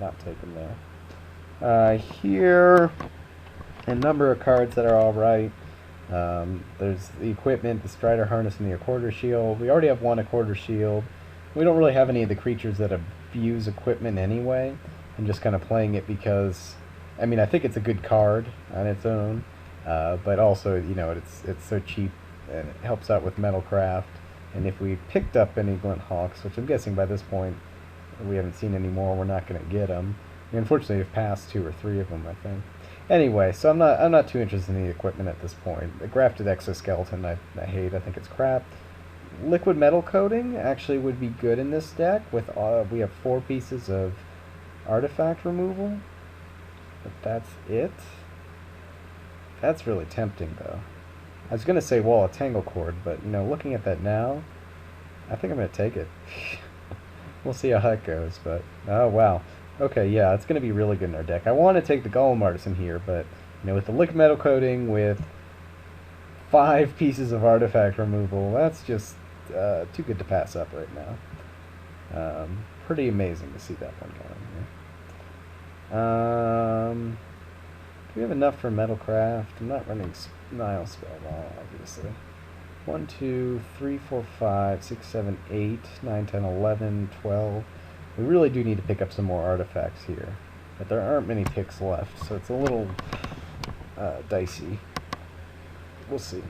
not take them there. Here, a number of cards that are alright. There's the equipment, the Strider Harness, and the Accorder Shield. We already have one Accorder Shield. We don't really have any of the creatures that abuse equipment anyway. I'm just kind of playing it because, I mean, I think it's a good card on its own, but also, you know, it's so cheap and it helps out with Metalcraft. And if we picked up any Glint Hawks, which I'm guessing by this point we haven't seen any more, we're not going to get them. I mean, unfortunately, we've passed 2 or 3 of them, I think. Anyway, so I'm not too interested in the equipment at this point. The grafted exoskeleton I hate. I think it's crap. Liquid metal coating actually would be good in this deck. With we have 4 pieces of artifact removal, but that's it. That's really tempting, though. I was gonna say Wall of Tanglecord, but you know, looking at that now, I think I'm gonna take it. We'll see how that goes, but oh wow. Okay, yeah, it's going to be really good in our deck. I want to take the Golem Artisan here, but you know, with the liquid metal coating, with 5 pieces of artifact removal, that's just too good to pass up right now. Pretty amazing to see that one going here. Do we have enough for Metalcraft? I'm not running Nile Spellball, obviously. 1, 2, 3, 4, 5, 6, 7, 8, 9, 10, 11, 12. We really do need to pick up some more artifacts here, but there aren't many picks left, so it's a little dicey. We'll see.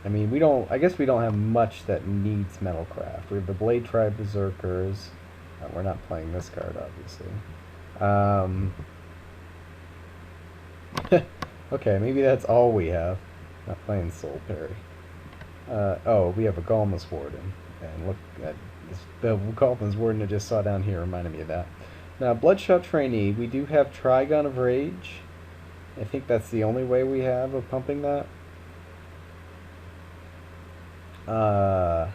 I mean, I guess we don't have much that needs Metalcraft. We have the Blade Tribe Berserkers. We're not playing this card, obviously. Okay, maybe that's all we have. Not playing Soul Parry. Oh, we have a Golmus Warden. And look at this, the Golmus Warden I just saw down here reminded me of that. Now, Bloodshot Trainee, we do have Trigon of Rage. I think that's the only way we have of pumping that. Well,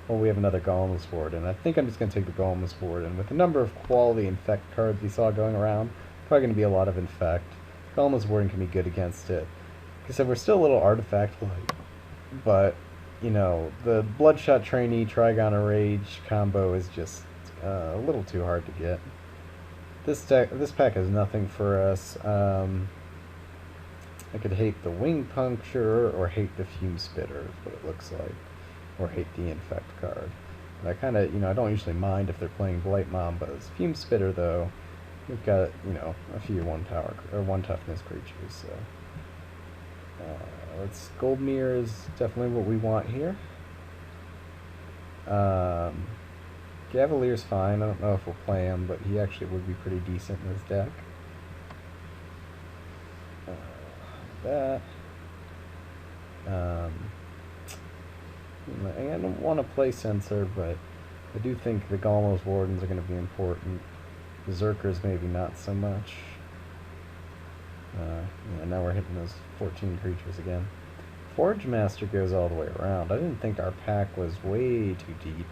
we have another Golmus Warden. I think I'm just going to take the Golmus Warden. With the number of quality Infect cards we saw going around, probably going to be a lot of Infect. Golmus Warden can be good against it. Like I said, we're still a little artifact-like, but you know, the Bloodshot Trainee Trigon of Rage combo is just a little too hard to get. This pack has nothing for us. I could hate the Wing Puncture or hate the Fume Spitter, is what it looks like, or hate the Infect card. And I kind of, you know, I don't usually mind if they're playing Blight Mambas. Fume Spitter, though, we've got, you know, a few 1 toughness creatures, so. Goldmere is definitely what we want here. Gavalier's fine. I don't know if we'll play him, but he actually would be pretty decent in this deck. I don't want to play Censor, but I do think the Golmus Wardens are going to be important. Berserkers maybe not so much. Yeah, now we're hitting those 14 creatures again. Forge Master goes all the way around. I didn't think our pack was way too deep.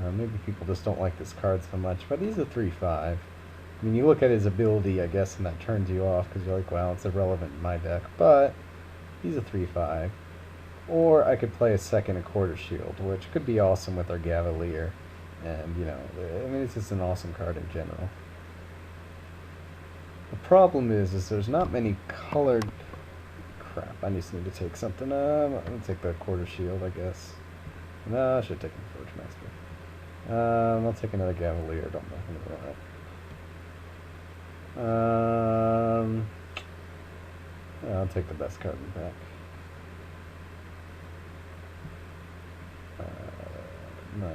Maybe people just don't like this card so much, but he's a 3/5. I mean, you look at his ability, I guess, and that turns you off because you're like, well, it's irrelevant in my deck, but he's a 3/5. Or I could play a second Accorder Shield, which could be awesome with our Gavalier. And, you know, I mean, it's just an awesome card in general. The problem is there's not many colored... Crap, I just need to take something. I'm going to take the Quarter Shield, I guess. No, I should take the Forge Master. I'll take another Gavalier. Don't know if I'm going to run it. I'll take the best card in the pack. No,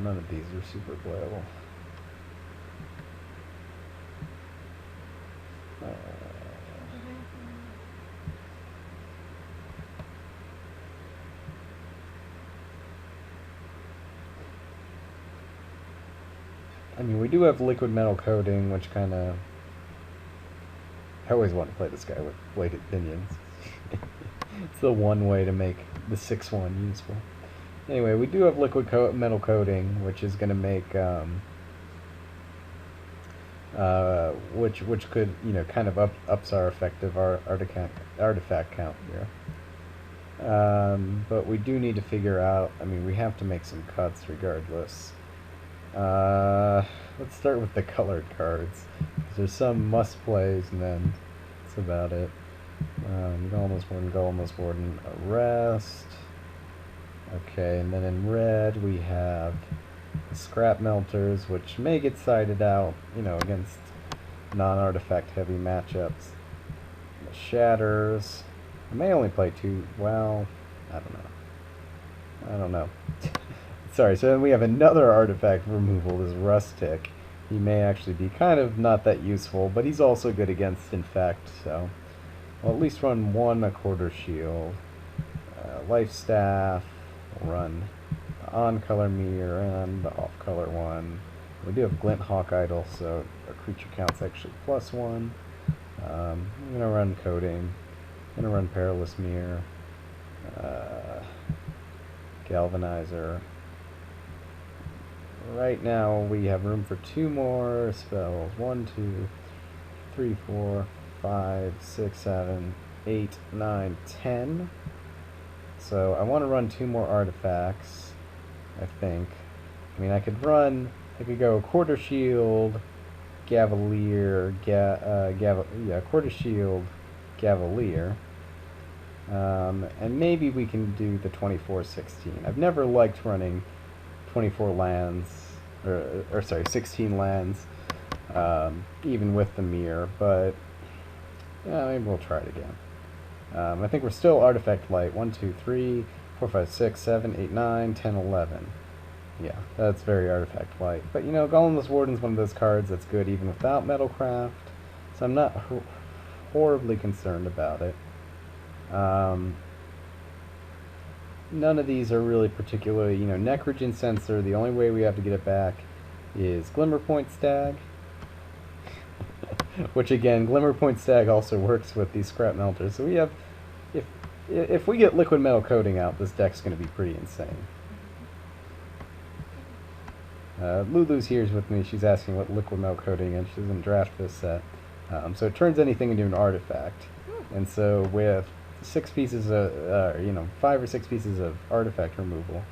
none of these are super playable. I mean, we do have liquid metal coating, which kind of... I always want to play this guy with bladed pinions. It's the one way to make the 6/1 useful. Anyway, we do have liquid metal coating, which is going to make... which could, you know, kind of ups our effective artifact count here. But we do need to figure out... I mean, we have to make some cuts regardless. Let's start with the colored cards. 'Cause there's some must plays, and then that's about it. Golem Warden, Arrest. Okay, and then in red we have the Scrap Melters, which may get sided out, you know, against non-artifact heavy matchups. The Shatters. I may only play two. Well, I don't know. Sorry, so then we have another artifact removal, this Rustic. He may actually be kind of not that useful, but he's also good against Infect, so I'll at least run one a quarter shield. Life Staff, we'll run the on-color mirror and the off-color one. We do have Glint Hawk Idol, so our creature count's actually +1. I'm going to run Coding. I'm going to run Perilous Mirror. Galvanizer. Right now we have room for 2 more spells. 1, 2, 3, 4, 5, 6, 7, 8, 9, 10. So I want to run 2 more artifacts, I think. I mean, I could go Quarter Shield, Gavalier, Quarter Shield, Gavalier. And maybe we can do the 24-16. I've never liked running 24 lands, or sorry, 16 lands, even with the mirror, but yeah, maybe we'll try it again. I think we're still artifact light. 1, 2, 3, 4, 5, 6, 7, 8, 9, 10, 11. Yeah, that's very artifact light. But you know, Golemless Warden's one of those cards that's good even without Metalcraft, so I'm not horribly concerned about it. None of these are really particularly, you know, Necrogen Sensor, the only way we have to get it back is Glimmerpoint Stag. Which again, Glimmerpoint Stag also works with these Scrap Melters. So we have, if we get Liquid Metal Coating out, this deck's going to be pretty insane. Lulu's here's with me. She's asking what Liquid Metal Coating is. She doesn't draft this set. So it turns anything into an artifact. And so with 6 pieces of, you know, 5 or 6 pieces of artifact removal,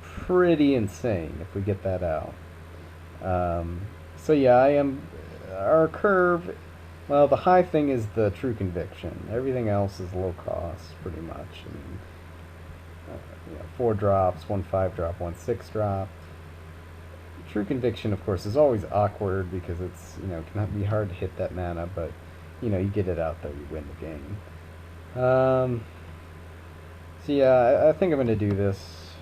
pretty insane if we get that out. So yeah, our curve, well, the high thing is the True Conviction. Everything else is low cost, pretty much. I mean, you know, 4 drops, 1 5-drop, 1 6-drop. True Conviction, of course, is always awkward because it's, you know, it can be hard to hit that mana, but, you know, you get it out there, you win the game. So yeah, I think I'm going to do this.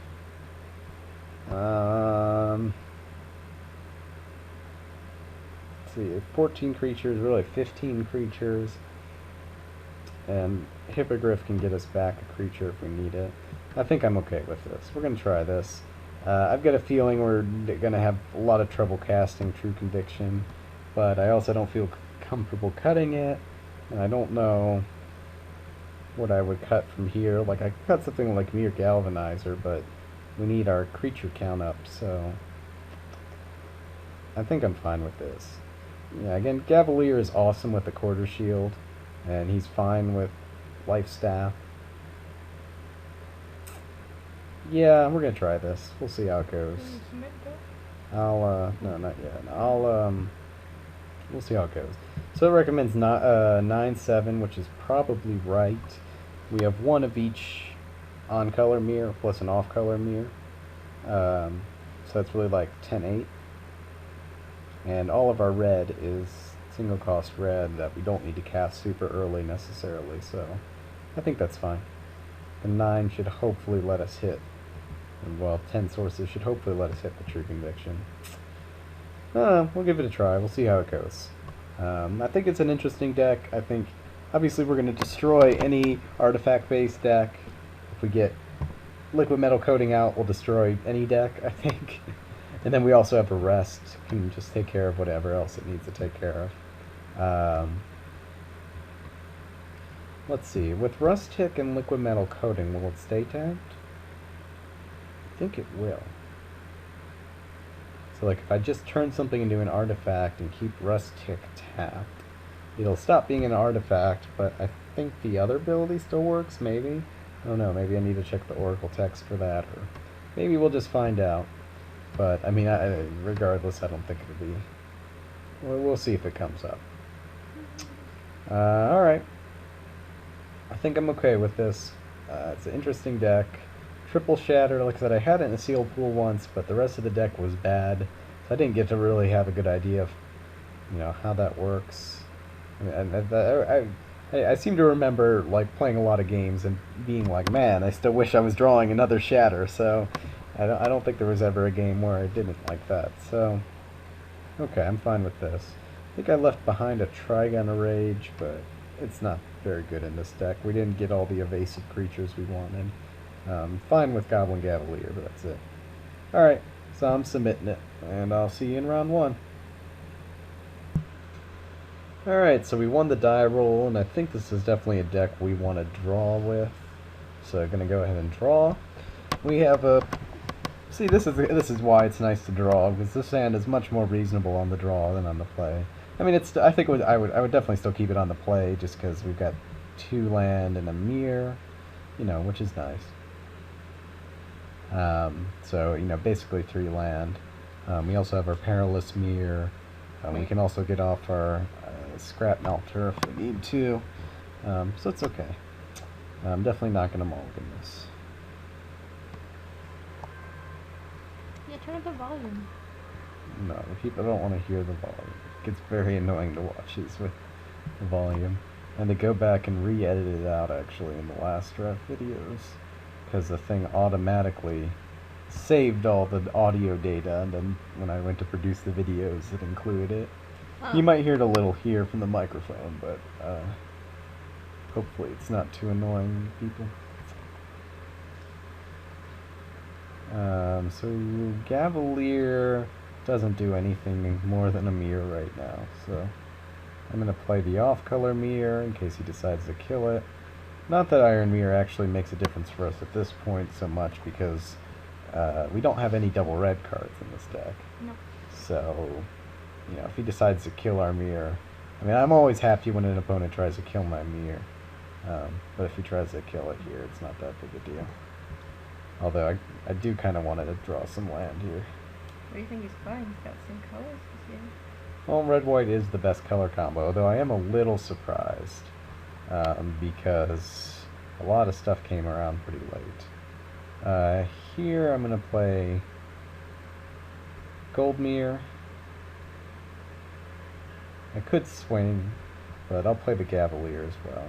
Let's see, 14 creatures, really 15 creatures. And Hippogriff can get us back a creature if we need it. I think I'm okay with this. We're going to try this. I've got a feeling we're going to have a lot of trouble casting True Conviction, but I also don't feel comfortable cutting it, and I don't know what I would cut from here. Like, I could cut something like Mere Galvanizer, but we need our creature count up, so I think I'm fine with this. Yeah, again, Gavalier is awesome with the Quarter Shield, and he's fine with Life Staff. Yeah, we're gonna try this. We'll see how it goes. No, not yet. We'll see how it goes. So it recommends 9/7, which is probably right. We have 1 of each on-color mirror plus an off-color mirror. So that's really like 10/8. And all of our red is single-cost red that we don't need to cast super early necessarily. So I think that's fine. The 9 should hopefully let us hit. Well, 10 sources should hopefully let us hit the True Conviction. We'll give it a try. We'll see how it goes. I think it's an interesting deck. I think, obviously, we're going to destroy any artifact-based deck. If we get Liquid Metal Coating out, we'll destroy any deck, I think. And then we also have Arrest. Can just take care of whatever else it needs to take care of. Let's see. With Rustic and Liquid Metal Coating, will it stay tapped? I think it will. So like if I just turn something into an artifact and keep Rustic tapped, it'll stop being an artifact, but I think the other ability still works, maybe? I don't know, maybe I need to check the Oracle text for that, or maybe we'll just find out. But, I mean, regardless, I don't think it'll be... We'll see if it comes up. Alright. I think I'm okay with this. It's an interesting deck. Triple Shatter, like I said, I had it in a sealed pool once, but the rest of the deck was bad. So I didn't get to really have a good idea of, how that works. I mean, I seem to remember, like, playing a lot of games and being like, man, I still wish I was drawing another Shatter, so I don't think there was ever a game where I didn't like that, so okay, I'm fine with this. I think I left behind a Trigon Rage, but it's not very good in this deck. We didn't get all the evasive creatures we wanted. Fine with Goblin Cavalier, but that's it. Alright, so I'm submitting it, and I'll see you in round 1. Alright, so we won the die roll, and I think this is definitely a deck we want to draw with. So I'm going to go ahead and draw. We have a... See, this is why it's nice to draw, because this hand is much more reasonable on the draw than on the play. I mean, I think I would definitely still keep it on the play, just because we've got 2 land and a mirror, which is nice. So, basically 3 land. We also have our Perilous Mirror. We can also get off our Scrap Melter if we need to. So it's okay. I'm definitely not going to mulligan this. Yeah, turn up the volume. No, people don't want to hear the volume. It gets very annoying to watch these with the volume. And to go back and re-edit it out, actually, in the last draft videos. Because the thing automatically saved all the audio data, and then when I went to produce the videos, it included it. Oh. You might hear it a little here from the microphone, but hopefully it's not too annoying to people. So Cavalier doesn't do anything more than a mirror right now, so I'm going to play the off-color mirror in case he decides to kill it. Not that Iron Mirror actually makes a difference for us at this point so much, because we don't have any double red cards in this deck. No. So, if he decides to kill our mirror... I mean, I'm always happy when an opponent tries to kill my mirror. But if he tries to kill it here, it's not that big a deal. Although, I do kind of want to draw some land here. What do you think he's playing? He's got the same colors as you. Well, red-white is the best color combo, though I am a little surprised. Because a lot of stuff came around pretty late. Here I'm going to play Goldmere. I could swing, but I'll play the Cavalier as well.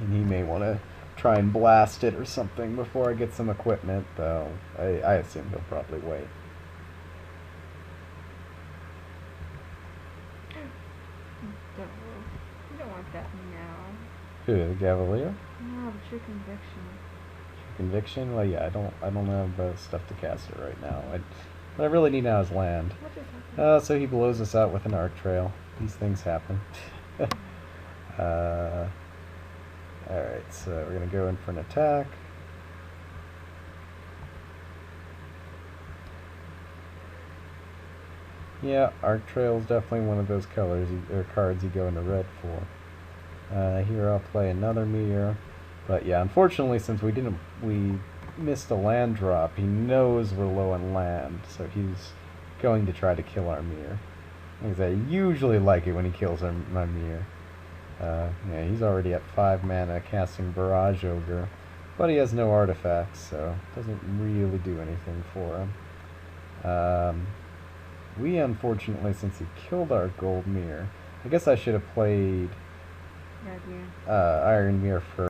And he may want to try and blast it or something before I get some equipment, though I assume he'll probably wait. You don't want that now. Who, the Cavalier? No, the True Conviction. True Conviction? Well, yeah, I don't have stuff to cast it right now. What I really need now is land. What just happened? So he blows us out with an arc trail. These things happen. Alright, so we're going to go in for an attack. Yeah, Arc Trail is definitely one of those colors or cards you go into red for. Here I'll play another mirror. But yeah, unfortunately, since we missed a land drop, he knows we're low on land, so he's going to try to kill our mirror. Because I usually like it when he kills my mirror. Yeah, he's already at 5 mana casting Barrage Ogre, but he has no artifacts, so it doesn't really do anything for him. We, unfortunately, since he killed our Gold Mirror, I guess I should have played Iron Mirror first.